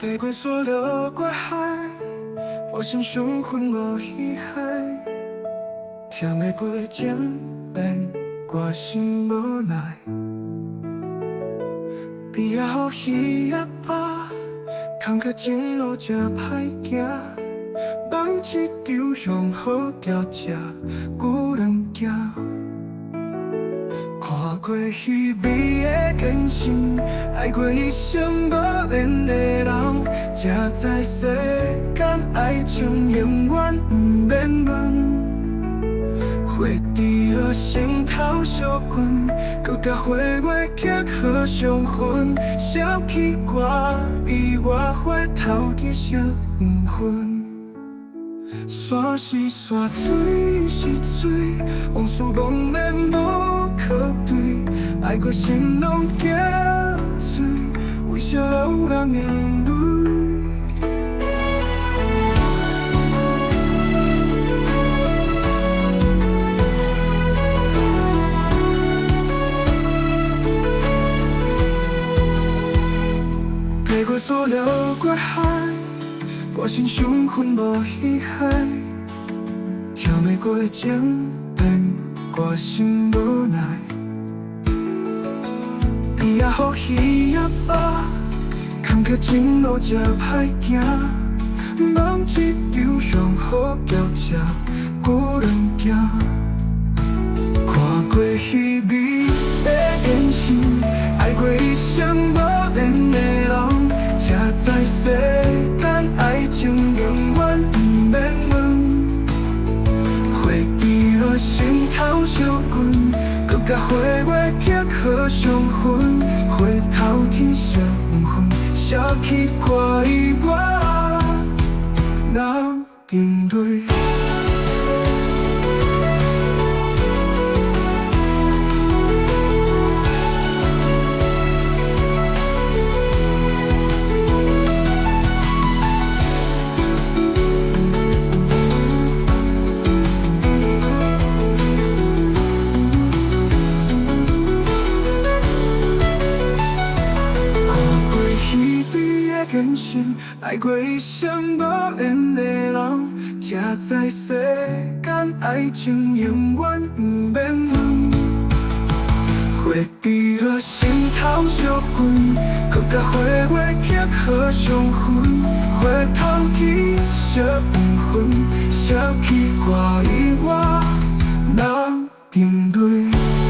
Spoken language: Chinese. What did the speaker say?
飞过所有过海，我心雄浑无遗憾。听袂过简单，我心无奈。比也好，戏也罢，坎坷前路才歹行。放一场上好调食，古人行。看过虚伪的真心，爱过一生无恋的人，才知世间爱情永远不免问。花伫落心头烧滚，搁甲花月结合相分，笑起我比我花头其实黄昏。山是山，水是水，往事往绵无可对。爱过心拢结碎，为啥流人眼泪？飞过所有过海，我心雄浑无遗憾。听袂过简单，我心无奈。比也好，戏也罢，坎坷前路才歹行。梦一场上好调食，古人行。看过虚伪的真心，爱过一生无恋的人，才知世间爱情永远不免问。花伫落心头烧滚，搁甲花月结合相分。回头天色黄昏，写起歌伊我人面对。真心爱过一生无恋的人，才知世间爱情永远不免问。花伫落心头烧滚，搁甲花月结合相分。回头天色黄昏，笑起歌伊我人面对。